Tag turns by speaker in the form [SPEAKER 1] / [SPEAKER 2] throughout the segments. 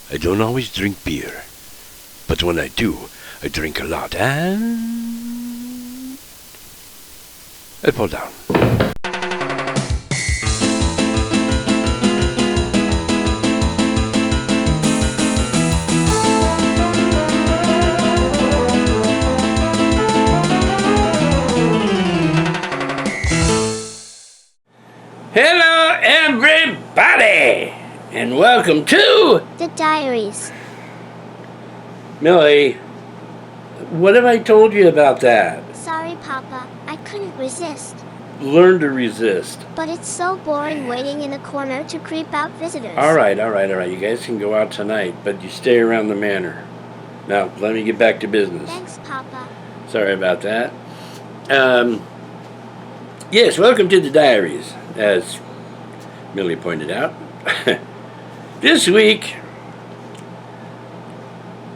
[SPEAKER 1] I don't always drink beer, but when I do, I drink a lot and I fall down.
[SPEAKER 2] Hello, everybody, and welcome to
[SPEAKER 3] The Diaries.
[SPEAKER 2] Millie. What have I told you about that?
[SPEAKER 3] Sorry, Papa. I couldn't resist.
[SPEAKER 2] Learn to resist.
[SPEAKER 3] But it's so boring waiting in a corner to creep out visitors.
[SPEAKER 2] All right. You guys can go out tonight, but you stay around the manor. Now, let me get back to business.
[SPEAKER 3] Thanks, Papa.
[SPEAKER 2] Sorry about that. Yes, welcome to the Diaries, as Millie pointed out. This week,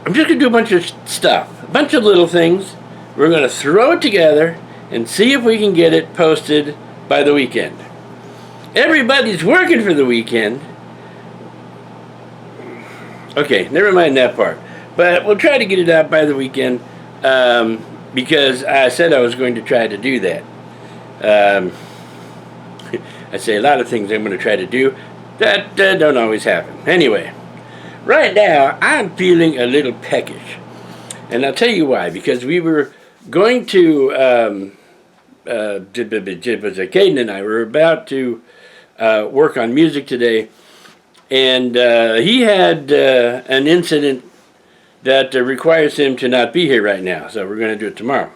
[SPEAKER 2] I'm just going to do a bunch of stuff, a bunch of little things. We're going to throw it together and see if we can get it posted by the weekend. Everybody's working for the weekend. Okay, never mind that part. But we'll try to get it out by the weekend because I said I was going to try to do that. I say a lot of things I'm going to try to do that don't always happen. Anyway, right now I'm feeling a little peckish. And I'll tell you why. Because we were going to, Caden and I were about to work on music today. And he had an incident that requires him to not be here right now. So we're going to do it tomorrow.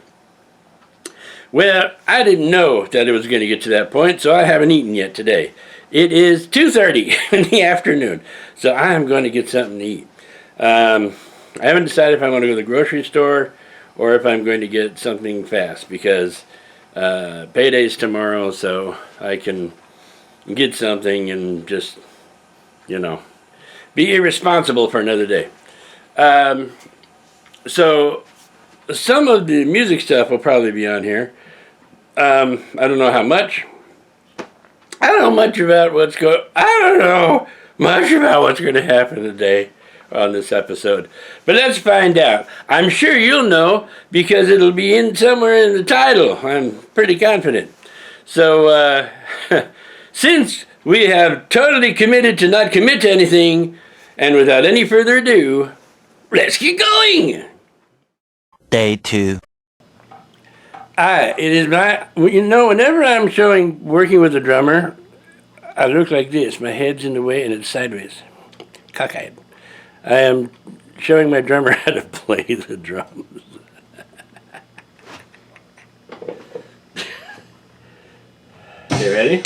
[SPEAKER 2] Well, I didn't know that it was going to get to that point, so I haven't eaten yet today. It is 2:30 in the afternoon, so I am going to get something to eat. I haven't decided if I'm going to go to the grocery store or if I'm going to get something fast because payday's tomorrow, so I can get something and just, be irresponsible for another day. So some of the music stuff will probably be on here. I don't know how much. I don't know much about what's going to happen today on this episode. But let's find out. I'm sure you'll know because it'll be in somewhere in the title. I'm pretty confident. So, since we have totally committed to not commit to anything, and without any further ado, let's get going!
[SPEAKER 4] Day 2.
[SPEAKER 2] It is whenever I'm working with a drummer, I look like this. My head's in the way and it's sideways. Cockeyed. I am showing my drummer how to play the drums. Okay, ready?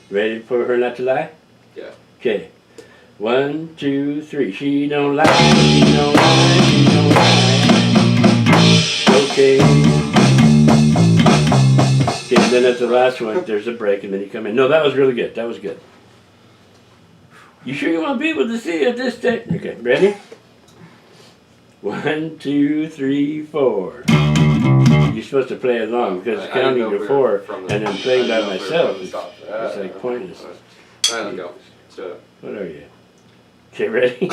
[SPEAKER 2] Ready for her not to lie?
[SPEAKER 5] Yeah.
[SPEAKER 2] Okay. 1, 2, 3. She don't lie, she don't lie, she don't lie. Okay. Okay, and then at the last one, there's a break, and then you come in. No, that was really good. That was good. You sure you want people to see it this day? Okay, ready? 1, 2, 3, 4. You're supposed to play along because counting to 4 and then playing by myself is like pointless.
[SPEAKER 5] I don't go. So.
[SPEAKER 2] What are you? Okay, ready?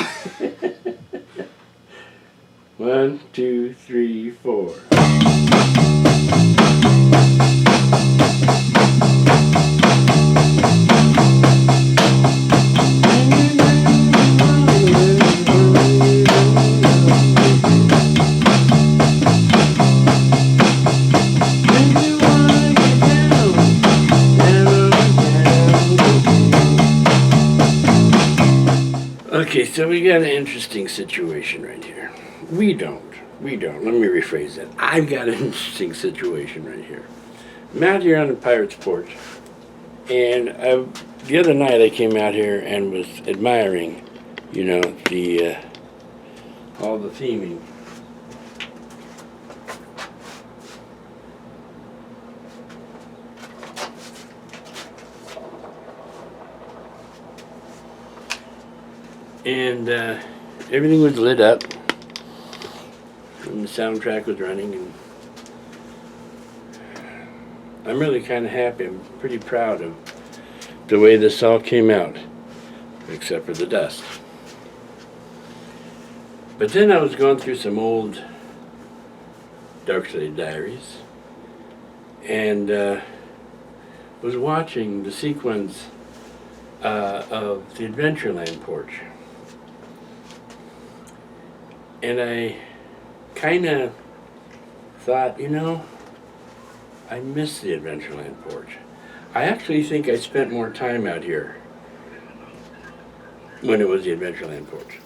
[SPEAKER 2] 1, 2, 3, 4. Okay, so we got an interesting situation right here. We don't. Let me rephrase that. I've got an interesting situation right here. I'm out here on the Pirate's porch, and the other night I came out here and was admiring, all the theming. And everything was lit up, and the soundtrack was running, and I'm really kind of happy. I'm pretty proud of the way this all came out, except for the dust. But then I was going through some old Darkslade diaries and was watching the sequence of the Adventureland porch. And I kind of thought, you know, I miss the Adventureland porch. I actually think I spent more time out here when it was the Adventureland porch.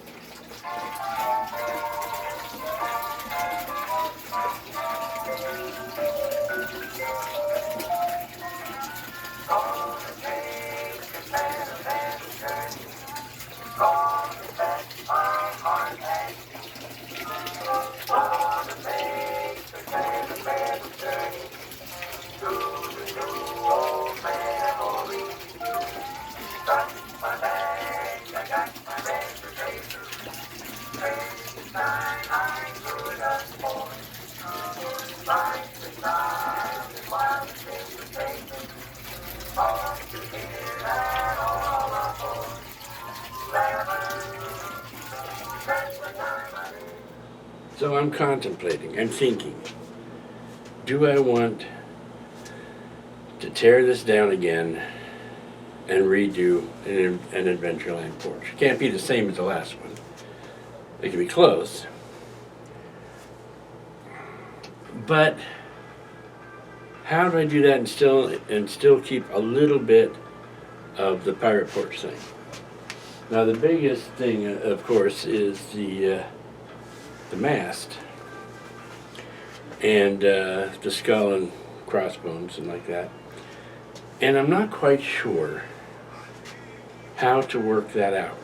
[SPEAKER 2] So I'm contemplating, I'm thinking, do I want to tear this down again and redo an Adventureland porch? It can't be the same as the last one. It can be close. But how do I do that and still keep a little bit of the pirate porch thing? Now the biggest thing, of course, is the mast and the skull and crossbones and like that. And I'm not quite sure how to work that out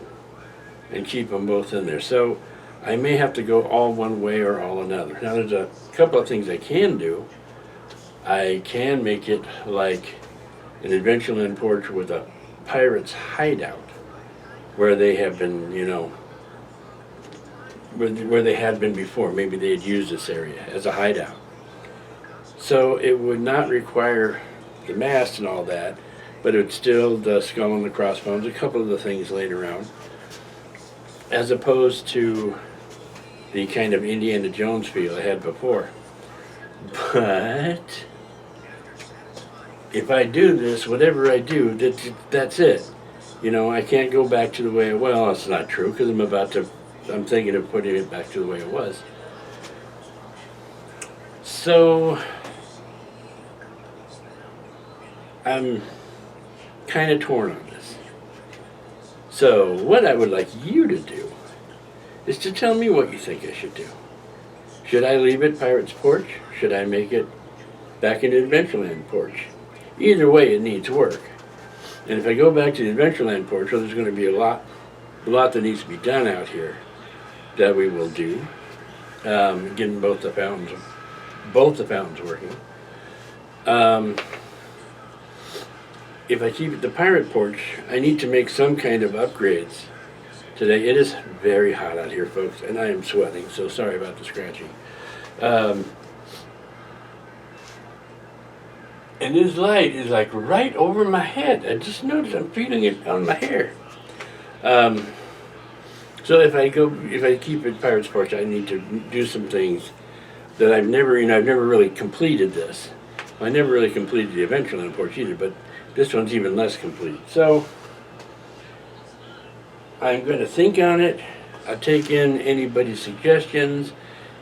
[SPEAKER 2] and keep them both in there. So I may have to go all one way or all another. Now there's a couple of things I can do. I can make it like an Adventureland porch with a pirate's hideout where they have been, you know, where they had been before. Maybe they had used this area as a hideout. So it would not require the mast and all that, but it would still, the skull and the crossbones, a couple of the things laid around, as opposed to the kind of Indiana Jones feel I had before. But if I do this, whatever I do, that's it. You know, I can't go back to the way it was. Well, it's not true, because I'm thinking of putting it back to the way it was. So I'm kind of torn on this. So what I would like you to do is to tell me what you think I should do. Should I leave it Pirate's Porch? Should I make it back into Adventureland Porch? Either way, it needs work. And if I go back to the Adventureland Porch, well, there's going to be a lot that needs to be done out here that we will do, getting both the fountains working. If I keep it the pirate porch, I need to make some kind of upgrades today. It is very hot out here, folks, and I am sweating, so sorry about the scratching. And this light is like right over my head. I just noticed I'm feeling it on my hair. So if I keep it Pirate's Porch, I need to do some things that I've never really completed this. I never really completed the Adventureland Porch either, but this one's even less complete. So I'm going to think on it. I'll take in anybody's suggestions.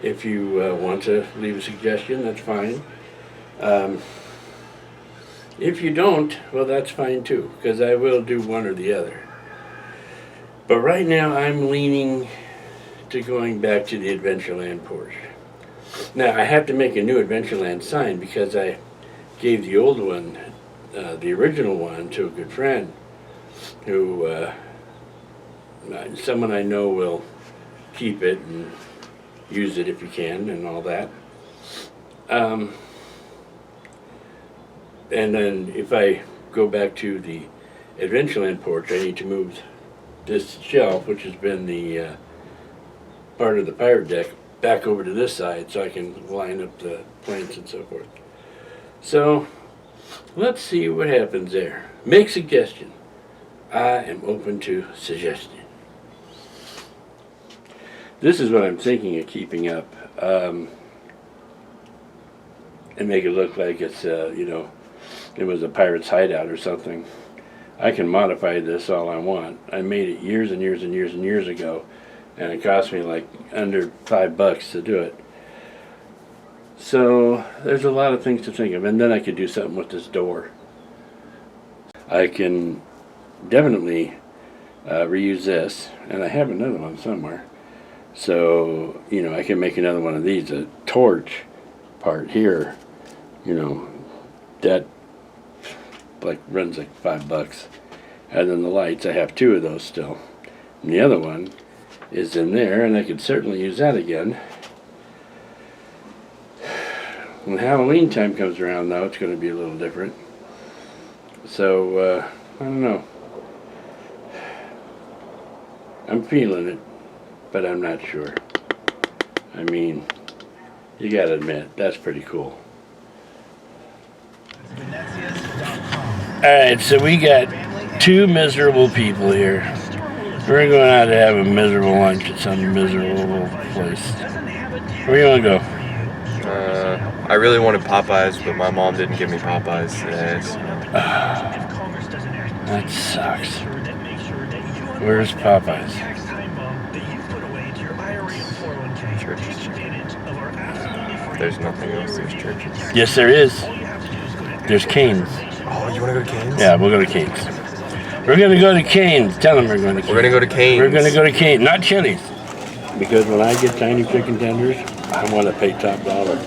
[SPEAKER 2] If you want to leave a suggestion, that's fine. If you don't, well, that's fine too, because I will do one or the other. But right now, I'm leaning to going back to the Adventureland porch. Now, I have to make a new Adventureland sign because I gave the old one, the original one, to a good friend who, someone I know will keep it and use it if you can and all that. And then if I go back to the Adventureland porch, I need to move this shelf, which has been the part of the pirate deck, back over to this side so I can line up the plants and so forth. So let's see what happens there. Make suggestion. I am open to suggestion. This is what I'm thinking of keeping up, and make it look like it's, it was a pirate's hideout or something. I can modify this all I want. I made it years and years and years and years ago, and it cost me like under $5 to do it. So there's a lot of things to think of, and then I could do something with this door. I can definitely reuse this, and I have another one somewhere. So, I can make another one of these, a torch part here, that like runs like $5. And then the lights, I have 2 of those still. And the other one is in there, and I could certainly use that again. When Halloween time comes around, though, it's going to be a little different. So, I don't know. I'm feeling it, but I'm not sure. I mean, you gotta admit, that's pretty cool. Alright, so we got 2 miserable people here. We're going out to have a miserable lunch at some miserable place. Where do you want to go?
[SPEAKER 5] I really wanted Popeyes, but my mom didn't give me Popeyes today. So.
[SPEAKER 2] That sucks. Where's Popeyes?
[SPEAKER 5] Churches. There's nothing else. There's churches.
[SPEAKER 2] Yes, there is. There's Cane's.
[SPEAKER 5] Oh, you want to go to Cane's?
[SPEAKER 2] Yeah, we'll go to Cane's. We're going to go to Cane's. Tell them we're going to Cane's.
[SPEAKER 5] We're going to go to Cane's.
[SPEAKER 2] We're going to go to Cane's, not Chili's. Because when I get tiny chicken tenders, I want to pay top dollar.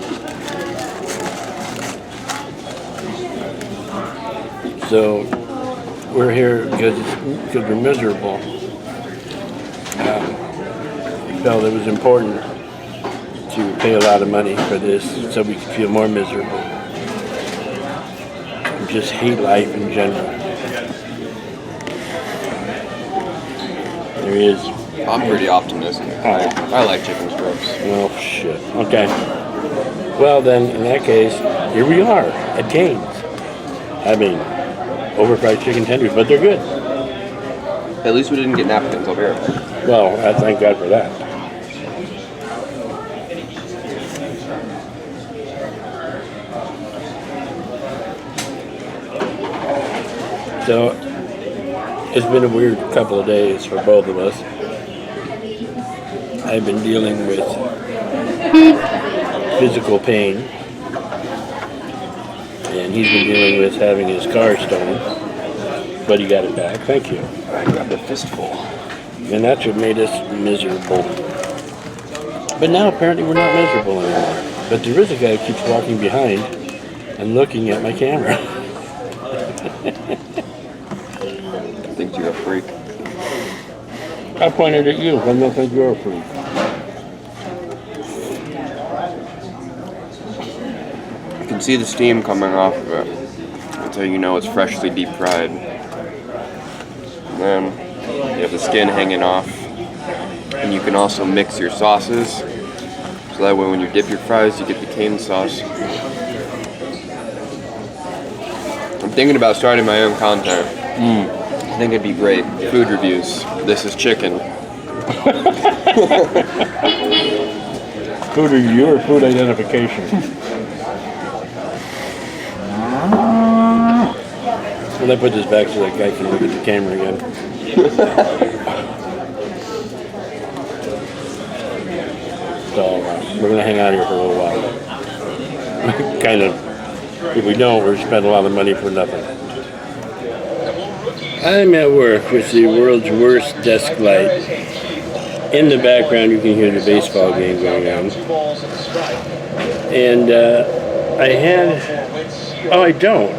[SPEAKER 2] So we're here because we're miserable. Felt it was important to pay a lot of money for this so we could feel more miserable. We just hate life in general. There he is.
[SPEAKER 5] I'm pretty optimistic. I like chicken strips.
[SPEAKER 2] Oh, shit. Okay. Well, then, in that case, here we are at Cane's. I mean, overpriced chicken tenders, but they're good.
[SPEAKER 5] At least we didn't get napkins over here.
[SPEAKER 2] Well, I thank God for that. So, it's been a weird couple of days for both of us. I've been dealing with physical pain, and he's been dealing with having his car stolen, but he got it back. Thank you.
[SPEAKER 5] I grabbed a fistful.
[SPEAKER 2] And that's what made us miserable. But now apparently we're not miserable anymore. But there is a guy who keeps walking behind and looking at my camera.
[SPEAKER 5] I think you're a freak.
[SPEAKER 2] I pointed at you. I don't think you're a freak.
[SPEAKER 5] You can see the steam coming off of it. That's how you know it's freshly deep fried. And then you have the skin hanging off. And you can also mix your sauces. So that way when you dip your fries, you get the cane sauce. I'm thinking about starting my own content. I think it'd be great. Food reviews. This is chicken.
[SPEAKER 2] Food review or food identification? Well, I put this back so that guy can look at the camera again. So we're going to hang out here for a little while. Kind of. If we don't, we're spending a lot of money for nothing. I'm at work with the world's worst desk light. In the background, you can hear the baseball game going on. And I don't.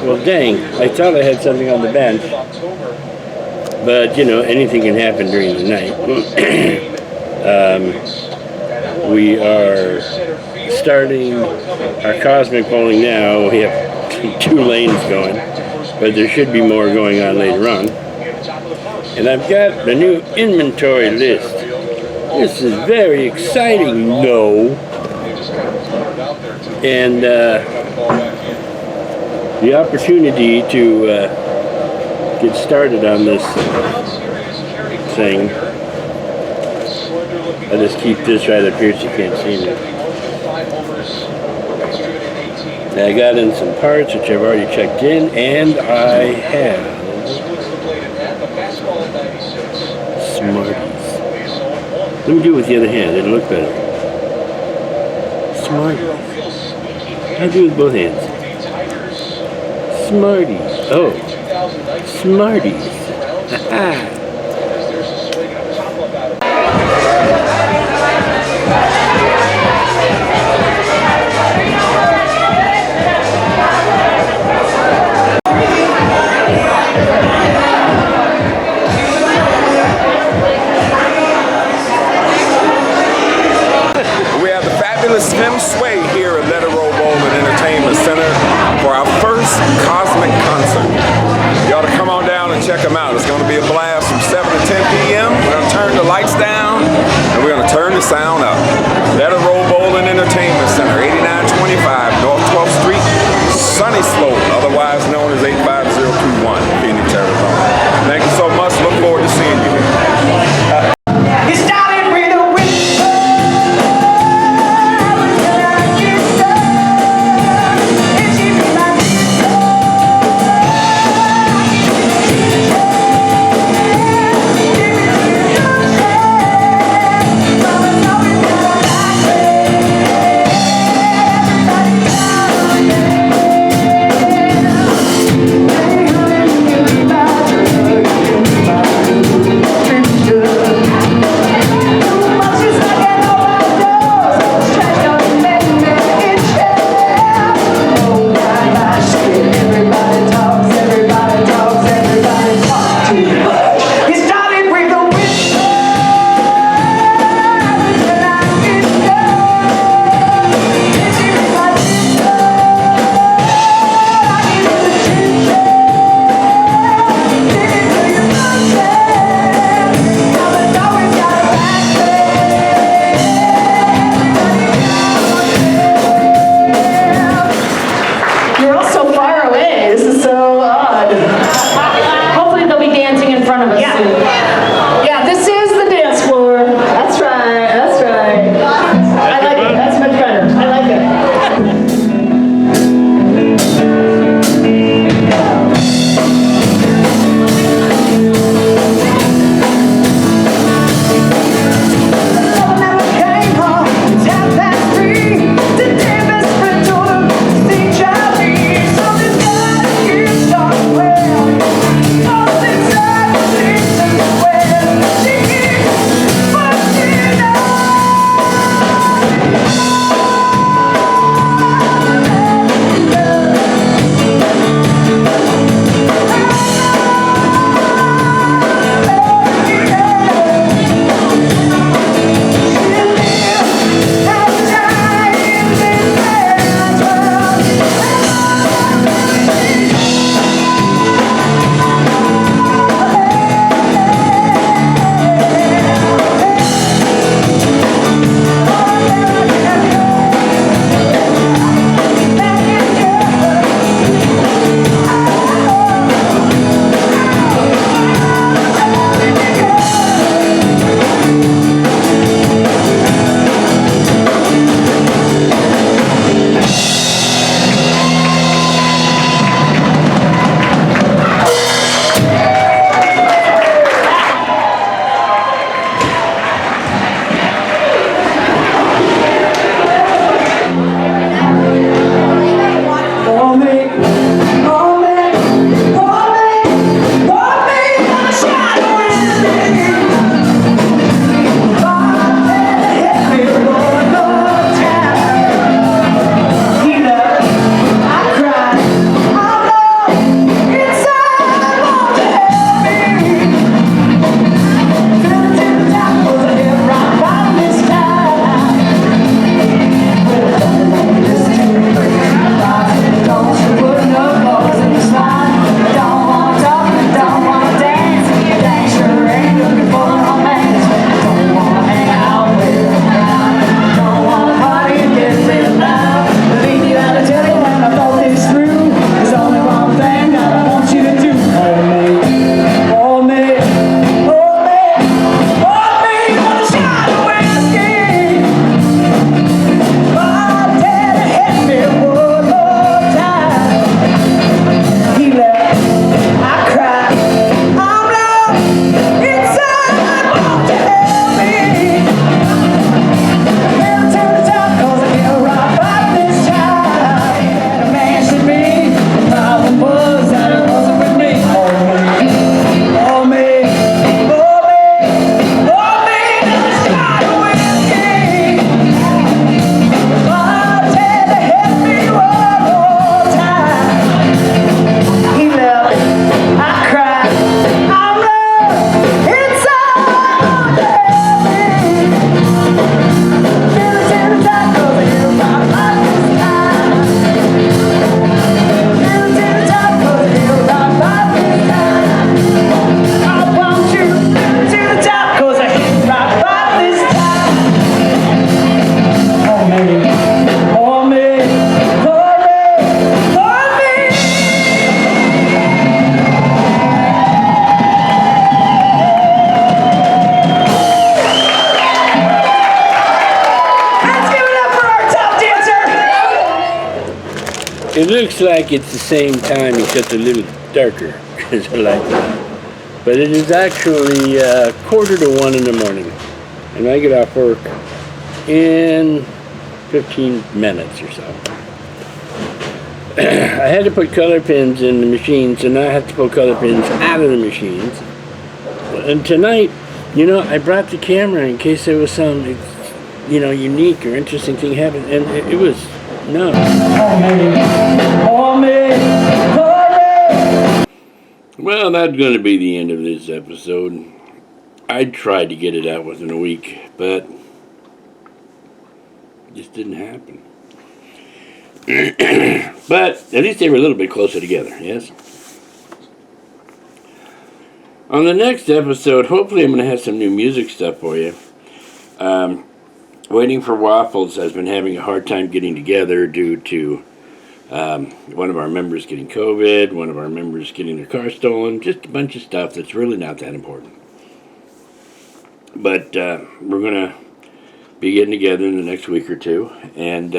[SPEAKER 2] Well, dang, I thought I had something on the bench. But, anything can happen during the night. We are starting our cosmic bowling now. We have 2 lanes going, but there should be more going on later on. And I've got the new inventory list. This is very exciting, no. And the opportunity to get started on this thing I'll just keep this right up here so you can't see me. Now I got in some parts which I've already checked in, and I have Smarties. Let me do it with the other hand, it'll look better. Smarties. I do it with both hands. Smarties. Oh. Smarties. Ha
[SPEAKER 6] Femme Shui here at Let It Roll Bowl and Entertainment Center for our first Cosmic concert. Y'all to come on down and check them out. It's going to be a blast from 7 to 10 p.m. We're going to turn the lights down and we're going to turn the sound up. Let It Roll Bowl and Entertainment Center, 8925 North 12th Street, Sunny Slope, otherwise known as 85021, Phoenix, Arizona. Thank you so much. Look forward to seeing you here.
[SPEAKER 7] Where
[SPEAKER 2] It looks like it's the same time except a little darker because I like that. But it is actually 1:45 in the morning. And I get off work in 15 minutes or so. I had to put color pins in the machines, and now I have to pull color pins out of the machines. And tonight, I brought the camera in case there was some, unique or interesting thing happened, and it was no. Well, that's going to be the end of this episode. I tried to get it out within a week, but it just didn't happen. But at least they were a little bit closer together, yes? On the next episode, hopefully I'm going to have some new music stuff for you. Waiting for Waffles has been having a hard time getting together due to one of our members getting COVID, one of our members getting their car stolen, just a bunch of stuff that's really not that important. But we're going to be getting together in the next week or two and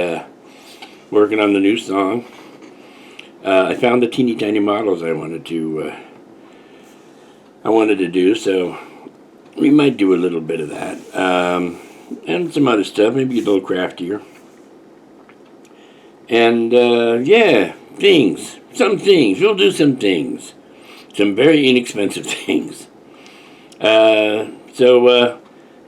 [SPEAKER 2] working on the new song. I found the teeny tiny models I wanted to do, so we might do a little bit of that. And some other stuff, maybe get a little craftier. And, some things. We'll do some things. Some very inexpensive things. So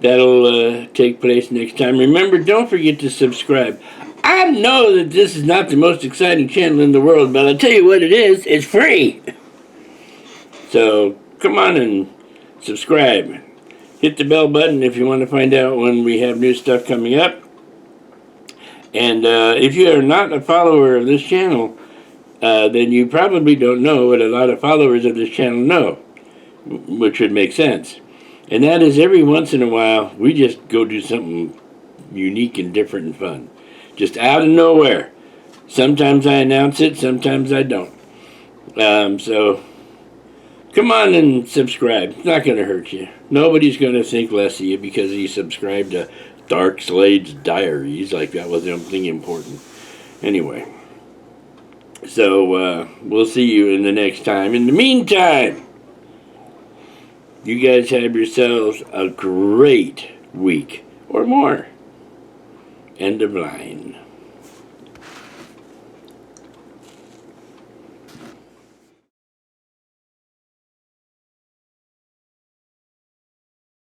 [SPEAKER 2] that'll take place next time. Remember, don't forget to subscribe. I know that this is not the most exciting channel in the world, but I'll tell you what it is. It's free. So come on and subscribe. Hit the bell button if you want to find out when we have new stuff coming up. And if you are not a follower of this channel, then you probably don't know what a lot of followers of this channel know, which would make sense. And that is every once in a while, we just go do something unique and different and fun. Just out of nowhere. Sometimes I announce it, sometimes I don't. So come on and subscribe. It's not going to hurt you. Nobody's going to think less of you because you subscribe to Darkslade's Diaries, like that was something important. Anyway, so we'll see you in the next time. In the meantime, you guys have yourselves a great week or more. End of line.